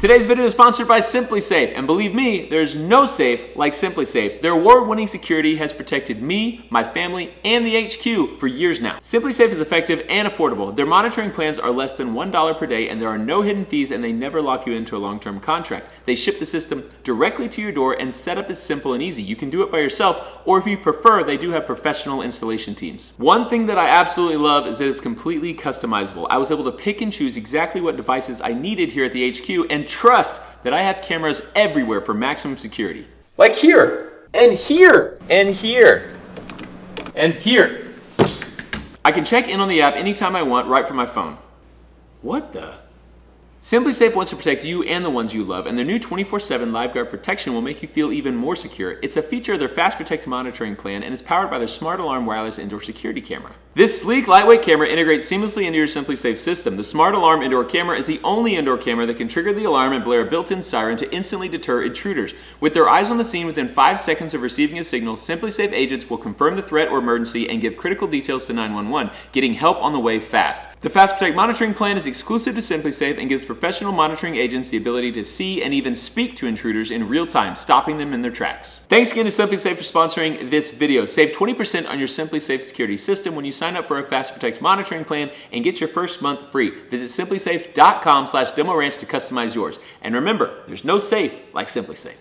Today's video is sponsored by SimpliSafe, and believe me, there's no safe like SimpliSafe. Their award-winning security has protected me, my family, and the HQ for years now. SimpliSafe is effective and affordable. Their monitoring plans are less than $1 per day, and there are no hidden fees, and they never lock you into a long-term contract. They ship the system directly to your door, and setup is simple and easy. You can do it by yourself, or if you prefer, they do have professional installation teams. One thing that I absolutely love is that it's completely customizable. I was able to pick and choose exactly what devices I needed here at the HQ, and trust that I have cameras everywhere for maximum security. Like here, and here, and here, and here. I can check in on the app anytime I want right from my phone. What the? SimpliSafe wants to protect you and the ones you love, and their new 24/7 LiveGuard protection will make you feel even more secure. It's a feature of their Fast Protect monitoring plan and is powered by their Smart Alarm wireless indoor security camera. This sleek, lightweight camera integrates seamlessly into your SimpliSafe system. The Smart Alarm indoor camera is the only indoor camera that can trigger the alarm and blare a built-in siren to instantly deter intruders. With their eyes on the scene within 5 seconds of receiving a signal, SimpliSafe agents will confirm the threat or emergency and give critical details to 911, getting help on the way fast. The Fast Protect monitoring plan is exclusive to SimpliSafe and gives professional monitoring agents the ability to see and even speak to intruders in real time, stopping them in their tracks. Thanks again to SimpliSafe for sponsoring this video. Save 20% on your SimpliSafe security system when you sign up for a Fast Protect monitoring plan and get your first month free. Visit simplisafe.com/DemoRanch to customize yours. And remember, there's no safe like SimpliSafe.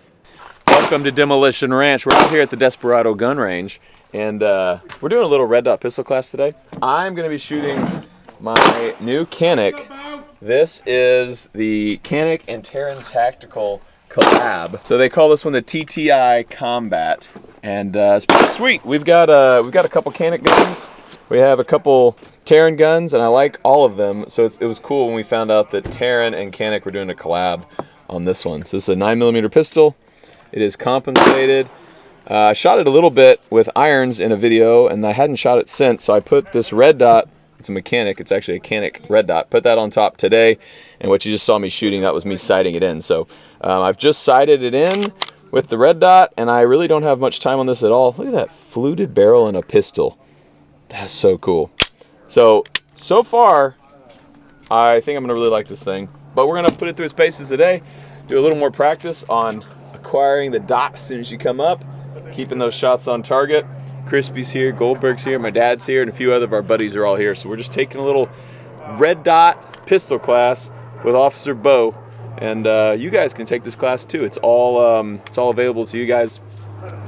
Welcome to Demolition Ranch. We're out here at the Desperado gun range, and we're doing a little red dot pistol class today. I'm going to be shooting my new Canik. This is the Canik and Terran Tactical collab. So they call this one the TTI Combat, and it's pretty sweet. We've got a couple Canik guns. We have a couple Terran guns, and I like all of them. So it was cool when we found out that Terran and Canik were doing a collab on this one. So this is a 9mm pistol. It is compensated. I shot it a little bit with irons in a video, and I hadn't shot it since. So I put this red dot. It's a mechanic. It's actually a Canik red dot. Put that on top today, and what you just saw me shooting, that was me sighting it in. So I've just sighted it in with the red dot, and I really don't have much time on this at all. Look at that fluted barrel and a pistol. That's so cool. So far, I think I'm gonna really like this thing. But we're gonna put it through its paces today. Do a little more practice on acquiring the dot as soon as you come up, keeping those shots on target. Crispy's here, Goldberg's here, my dad's here, and a few other of our buddies are all here. So we're just taking a little red dot pistol class with Officer Bo, and you guys can take this class too. It's all available to you guys.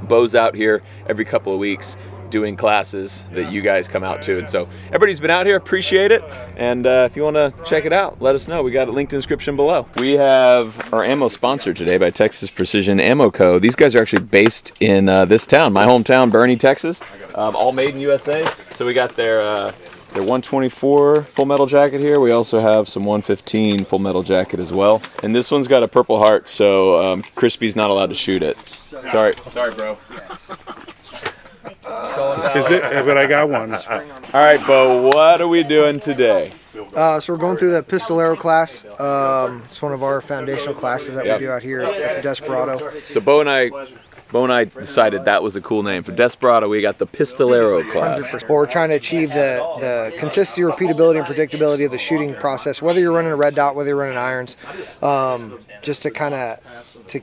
Bo's out here every couple of weeks doing classes that you guys come out to, and so everybody's been out here, appreciate it. And if you want to check it out, let us know. We got it linked in the description below. We have our ammo sponsored today by Texas Precision Ammo Co. These guys are actually based in this town, my hometown, Bernie, Texas. All made in USA. So we got their 124 full metal jacket here. We also have some 115 full metal jacket as well. And this one's got a Purple Heart, so Crispy's not allowed to shoot it. Sorry, bro. But I got one. All right, Bo, what are we doing today? So we're going through the pistolero class. It's one of our foundational classes that we do out here at the Desperado. So Bo and I decided that was a cool name. For Desperado, we got the Pistolero class. 100%. We're trying to achieve the consistency, repeatability, and predictability of the shooting process, whether you're running a red dot, whether you're running irons, just to kind of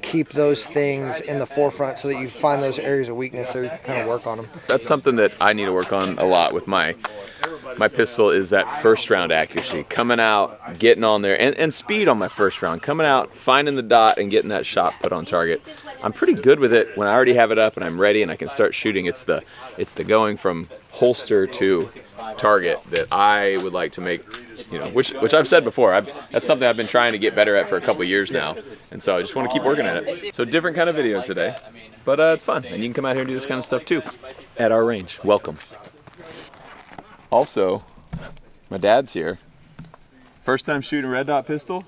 keep those things in the forefront so that you find those areas of weakness so you can kind of work on them. That's something that I need to work on a lot with my pistol, is that first round accuracy, coming out, getting on there, and speed on my first round, coming out, finding the dot, and getting that shot put on target. I'm pretty good with it when I already have it up and I'm ready and I can start shooting. It's the going from holster to target that I would like to make, which I've said before. That's something I've been trying to get better at for a couple years now, and so I just want to keep working at it. So different kind of video today, but it's fun, and you can come out here and do this kind of stuff too at our range. Welcome. Also, my dad's here. First time shooting red dot pistol?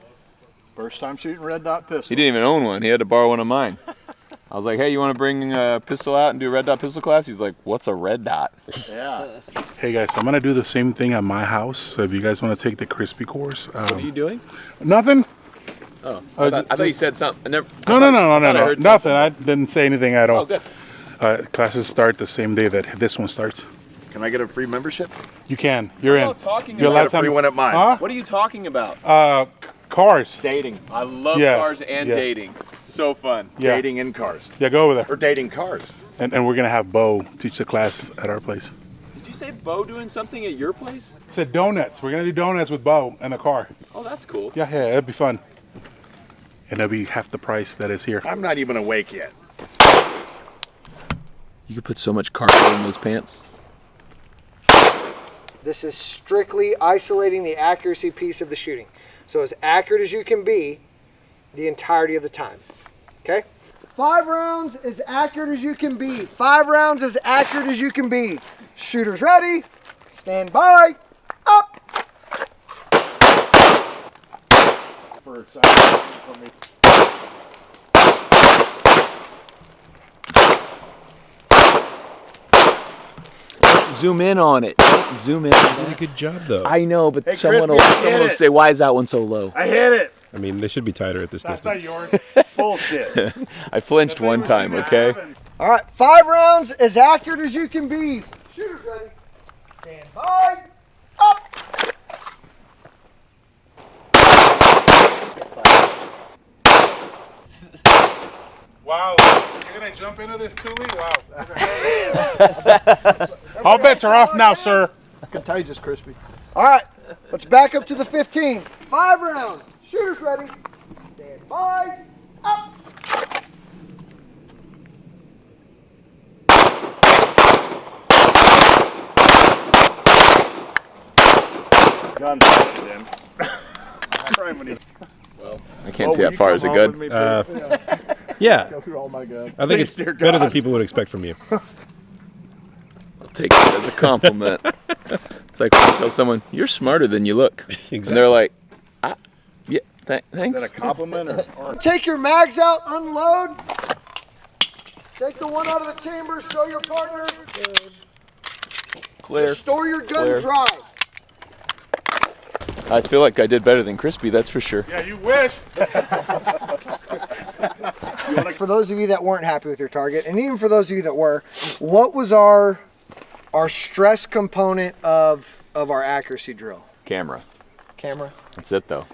First time shooting red dot pistol. He didn't even own one. He had to borrow one of mine. I was like, hey, you want to bring a pistol out and do a red dot pistol class? He's like, what's a red dot? Yeah. Hey guys, I'm going to do the same thing at my house. So if you guys want to take the Crispy course. What are you doing? Nothing. Oh, I thought you said something. No. Nothing. I didn't say anything at all. Oh, good. Classes start the same day that this one starts. Can I get a free membership? You can. You're in. Talking You're about a free one at mine. Huh? What are you talking about? cars. Dating. I love Yeah, cars and yeah. dating. So fun. Yeah. Dating in cars. Yeah, go over there. Or dating cars. And we're gonna have Bo teach the class at our place. Did you say Bo doing something at your place? I said donuts. We're gonna do donuts with Bo in a car. Oh, that's cool. Yeah, it'd be fun. And it'll be half the price that is here. I'm not even awake yet. You could put so much cargo in those pants. This is strictly isolating the accuracy piece of the shooting. So as accurate as you can be the entirety of the time. Okay? 5 rounds as accurate as you can be. 5 rounds as accurate as you can be. Shooters ready. Stand by. Up. For a second, for me. Zoom in on it. Zoom in. Did a good job though. I know, but Hey, someone Crispy, I will hit it. say, "Why is that one so low?" I hit it. I mean, they should be tighter at this That's not distance. yours. Bullshit. I flinched one time. Okay. All right. 5 rounds as accurate as you can be. Shooters ready. Stand by. Up. Wow, you're gonna jump into this, Thule? Wow. All bets are off now, sir. It's contagious, Crispy. All right, let's back up to the 15. 5 rounds. Shooters ready. Stand by. Up. Gun then. Try when he. I can't see that far. Is it good? Yeah, Go through all my guns. I think it's Dear better than God. people would expect from you. I'll take it as a compliment. It's like when you tell someone you're smarter than you look, and they're like, "Yeah, thanks." Is that a compliment or? Take your mags out, unload. Take the one out of the chamber, show your partner. Clear. Store your gun Clear. dry. I feel like I did better than Crispy. That's for sure. Yeah, you wish. For those of you that weren't happy with your target, and even for those of you that were, what was our stress component of our accuracy drill? Camera. Camera. That's it though.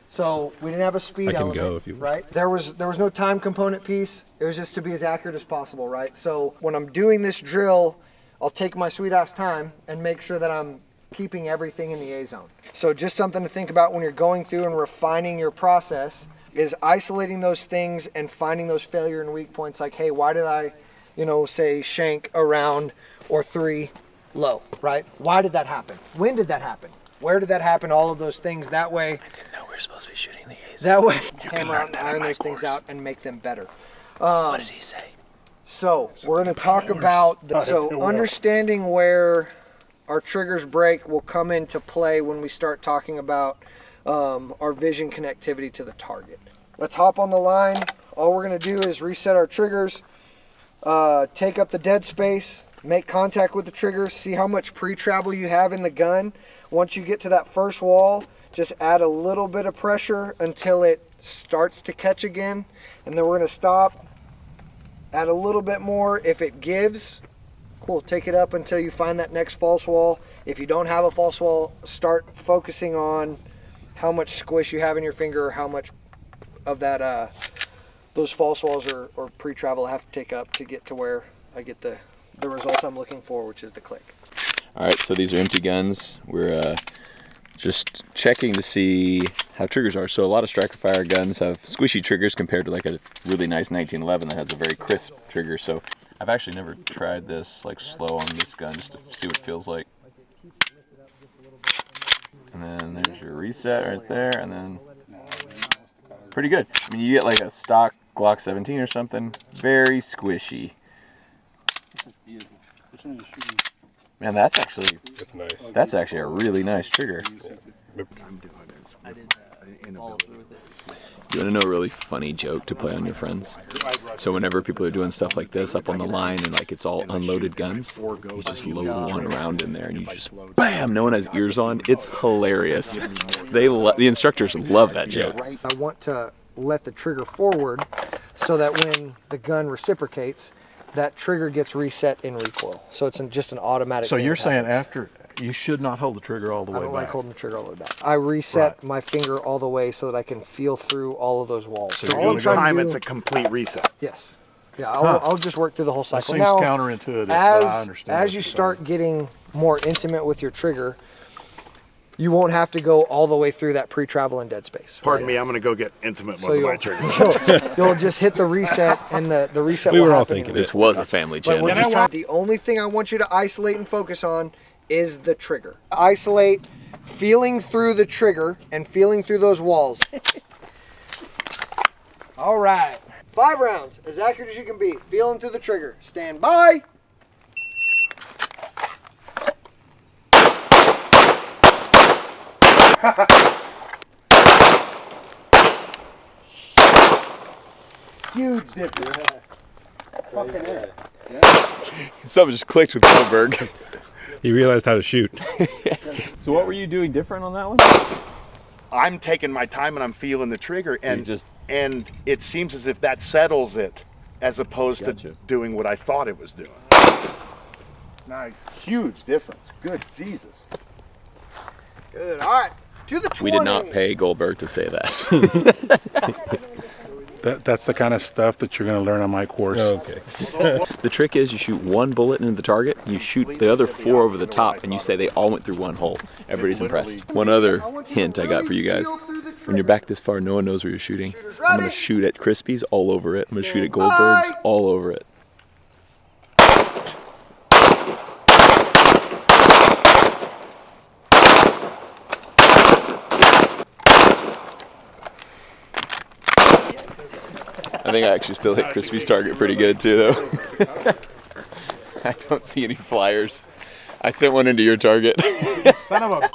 So we didn't have a speed I can element, go if you want. right? There was no time component piece. It was just to be as accurate as possible, right? So when I'm doing this drill, I'll take my sweet ass time and make sure that I'm keeping everything in the A zone. So just something to think about when you're going through and refining your process is isolating those things and finding those failure and weak points. Like, hey, why did I, say shank around or 3 low, right? Why did that happen? When did that happen? Where did that happen? All of those things. That way, I didn't know we were supposed to be shooting the A's. that way, hammer out and iron those things out and make them better. What did he say? So we're going to talk about understanding where our triggers break will come into play when we start talking about our vision connectivity to the target. Let's hop on the line. All we're going to do is reset our triggers, take up the dead space, make contact with the trigger, see how much pre-travel you have in the gun. Once you get to that first wall, just add a little bit of pressure until it starts to catch again, and then we're going to stop, add a little bit more. If it gives, cool, take it up until you find that next false wall. If you don't have a false wall, start focusing on how much squish you have in your finger, or how much of that those false walls or pre-travel I have to take up to get to where I get the result I'm looking for, which is the click. All right, so these are empty guns. We're just checking to see how triggers are. So a lot of striker fire guns have squishy triggers compared to like a really nice 1911 that has a very crisp trigger. So I've actually never tried this like slow on this gun just to see what it feels like. And then there's your reset right there, and then pretty good. I mean, you get like a stock Glock 17 or something, very squishy. Man, that's That's nice. actually a really nice trigger. You want to know a really funny joke to play on your friends? So whenever people are doing stuff like this up on the line and like it's all unloaded guns, you just load one round in there and you just BAM! No one has ears on. It's hilarious. The instructors love that joke. I want to let the trigger forward so that when the gun reciprocates, that trigger gets reset in recoil. So it's just an automatic. So thing you're that saying happens. You should not hold the trigger all the way I don't back. like holding the trigger all the way back. I reset my finger all the way so that I can feel through all of those walls. So all I'm Each trying to time do- it's a complete reset. Yes. Yeah, I'll just work through the whole That cycle. seems Now, counterintuitive, but I understand. as what you you're start getting more intimate with your trigger, you won't have to go all the way through that pre-travel and dead space. Pardon me, I'm going to go get intimate So with you'll, my trigger. you'll just hit the reset, and the reset We will were all happen thinking immediately. This was a family But channel. we're just trying, the only thing I want you to isolate and focus on is the trigger. Isolate, feeling through the trigger and feeling through those walls. All right. 5 rounds, as accurate as you can be. Feeling through the trigger. Stand by. Huge difference. Fucking head. Something just clicked with Goldberg. He realized how to shoot. So what were you doing different on that one? I'm taking my time and I'm feeling the trigger, and it seems as if that settles it, as opposed to doing what I thought it was doing. Nice, huge difference. Good Jesus. Good. All right. To the 20. We did not pay Goldberg to say that. That's the kind of stuff that you're going to learn on my course. Okay. The trick is you shoot one bullet into the target, you shoot the other 4 over the top, and you say they all went through one hole. Everybody's impressed. One other hint I got for you guys. When you're back this far, no one knows where you're shooting. I'm going to shoot at Crispy's all over it. I'm going to shoot at Goldberg's all over it. I think I actually still hit Crispy's target pretty good too, though. I don't see any flyers. I sent one into your target. Son of a...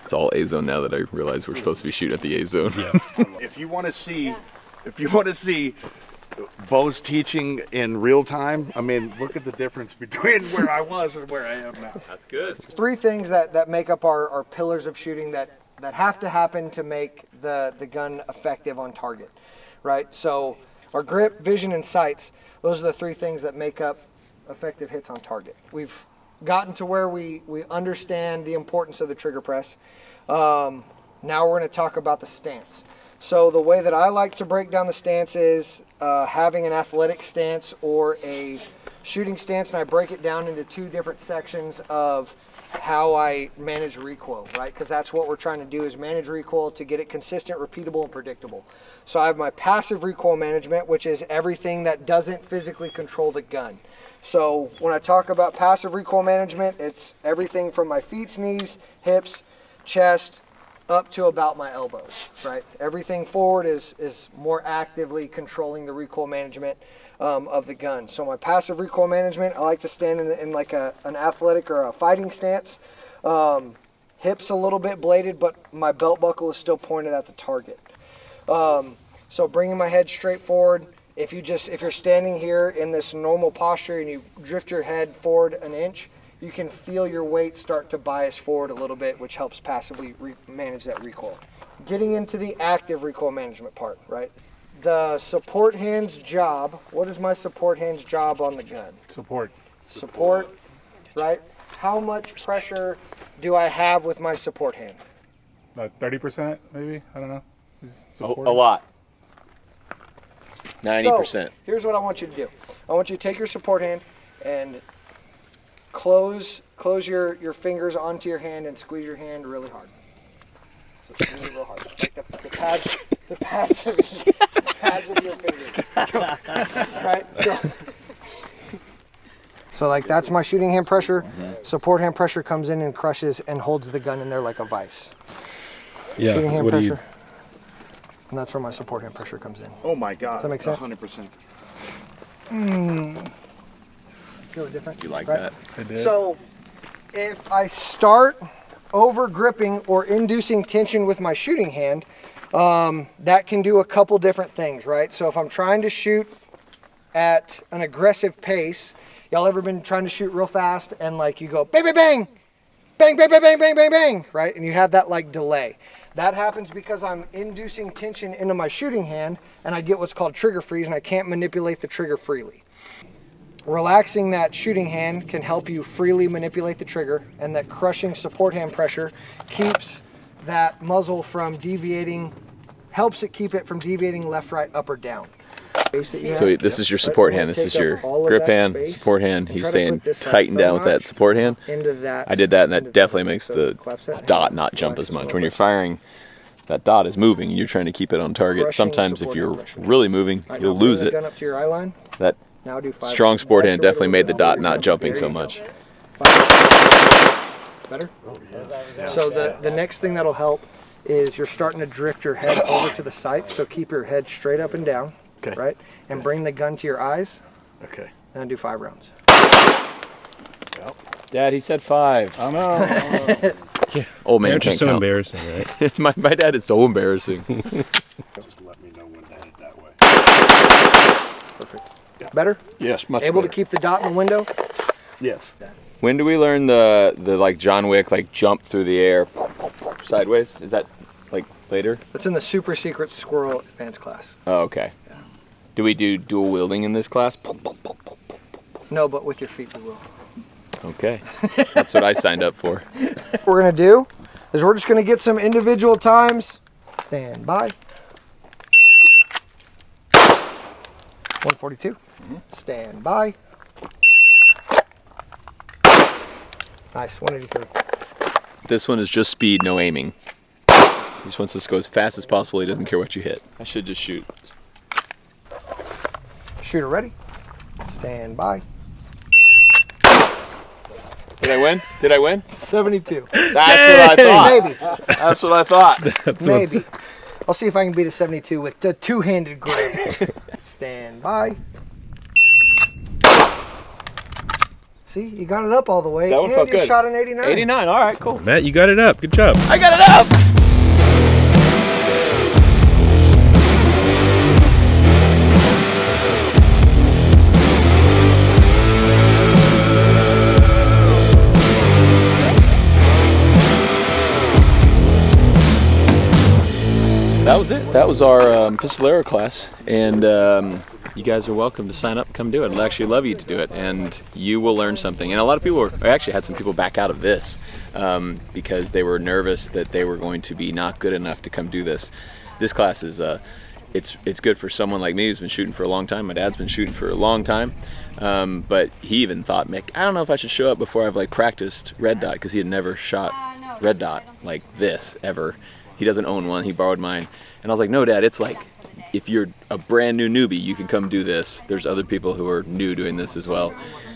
It's all A zone now that I realize we're supposed to be shooting at the A zone. If you want to see Bo's teaching in real time, I mean, look at the difference between where I was and where I am now. That's good. 3 things that make up our pillars of shooting that have to happen to make the gun effective on target, right? So our grip, vision, and sights, those are the 3 things that make up effective hits on target. We've gotten to where we understand the importance of the trigger press. Now we're going to talk about the stance. So the way that I like to break down the stance is having an athletic stance or a shooting stance, and I break it down into 2 different sections of how I manage recoil, right? Because that's what we're trying to do, is manage recoil to get it consistent, repeatable, and predictable. So I have my passive recoil management, which is everything that doesn't physically control the gun. So when I talk about passive recoil management, it's everything from my feet, knees, hips, chest, up to about my elbows, right? Everything forward is more actively controlling the recoil management of the gun. So my passive recoil management, I like to stand in like an athletic or a fighting stance. Hips a little bit bladed, but my belt buckle is still pointed at the target. So bringing my head straight forward. If you're standing here in this normal posture and you drift your head forward an inch, you can feel your weight start to bias forward a little bit, which helps passively manage that recoil. Getting into the active recoil management part, right? The support hand's job, what is my support hand's job on the gun? Support, right? How much pressure do I have with my support hand? About 30% maybe? I don't know. A lot. 90%. So, here's what I want you to do. I want you to take your support hand and close your fingers onto your hand and squeeze your hand really hard. So squeeze it real hard. Like the pads of your fingers. Right? So like that's my shooting hand pressure. Mm-hmm. Support hand pressure comes in and crushes and holds the gun in there like a vise. Yeah. Shooting hand What pressure. And that's where my support hand pressure comes in. Oh my God. Does that make sense? 100%. Feel it different? You like right? that? I did. So if I start over gripping or inducing tension with my shooting hand, that can do a couple different things, right? So if I'm trying to shoot at an aggressive pace, y'all ever been trying to shoot real fast and like you go bang, bang, bang, bang, bang, bang, bang, bang, bang, bang, right? And you have that like delay. That happens because I'm inducing tension into my shooting hand and I get what's called trigger freeze and I can't manipulate the trigger freely. Relaxing that shooting hand can help you freely manipulate the trigger, and that crushing support hand pressure keeps that muzzle from deviating, helps it keep it from deviating left, right, up, or down. So this is your support hand. This is your grip hand, support hand. He's saying tighten down with that support hand. I did that, and that definitely makes the dot not jump as much. When you're firing, that dot is moving. You're trying to keep it on target. Sometimes if you're really moving, you'll lose it. That strong support hand definitely made the dot not jumping so much. Better? So the next thing that'll help is you're starting to drift your head over to the sights. So keep your head straight up and down. Okay. Right? And bring the gun to your eyes. Okay. And do 5 rounds. Dad, he said 5. I know. Yeah. Old man They're can't just so count. embarrassing, right? my dad is so embarrassing. Just let me know when to head that way. Perfect. Better? Yes, much Able better. to keep the dot in the window? Yes. When do we learn the like John Wick, like jump through the air sideways? Is that like later? That's in the super secret squirrel advanced class. Oh, okay. Do we do dual wielding in this class? No, but with your feet we will. Okay. That's what I signed up for. What we're going to do is we're just going to get some individual times. Stand by. 142. Stand by. Nice, 183. This one is just speed, no aiming. He just wants us to go as fast as possible. He doesn't care what you hit. I should just shoot. Shooter ready. Stand by. Did I win? Did I win? 72. That's what I thought. Maybe. That's what I thought. Maybe. I'll see if I can beat a 72 with the two-handed grip. Stand by. See, you got it up all the way. That one and felt you good. shot an 89. 89. All right, cool. Matt, you got it up. Good job. I got it up. That was it. That was our Pistolero class, and you guys are welcome to sign up, come do it. I'd actually love you to do it, and you will learn something. And a lot of people I actually had some people back out of this because they were nervous that they were going to be not good enough to come do this. This class is it's good for someone like me who's been shooting for a long time. My dad's been shooting for a long time, but he even thought, Mick, I don't know if I should show up before I've like practiced red dot, because he had never shot red dot like this ever. He doesn't own one. He borrowed mine. And I was like, no, Dad, it's like, if you're a brand new newbie, you can come do this. There's other people who are new doing this as well.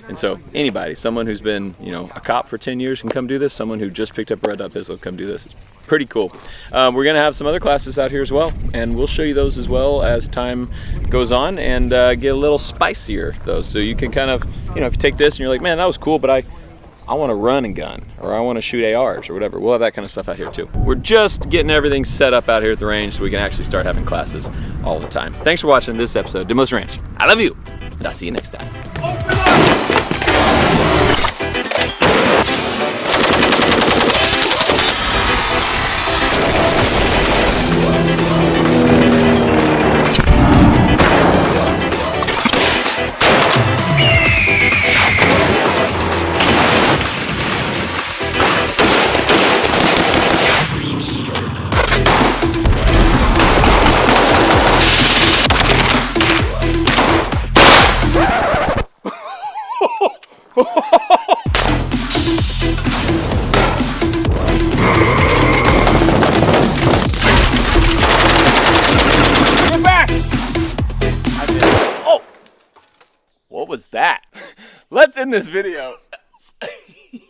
And so anybody, someone who's been, you know, a cop for 10 years can come do this. Someone who just picked up a red dot pistol can come do this. It's pretty cool. We're going to have some other classes out here as well, and we'll show you those as well as time goes on, and get a little spicier though. So you can kind of, you know, if you take this and you're like, man, that was cool, but I want to run and gun, or I want to shoot ARs or whatever. We'll have that kind of stuff out here too. We're just getting everything set up out here at the range so we can actually start having classes all the time. Thanks for watching this episode of Demolition Ranch. I love you, and I'll see you next time. Get back! What was that? Let's end this video.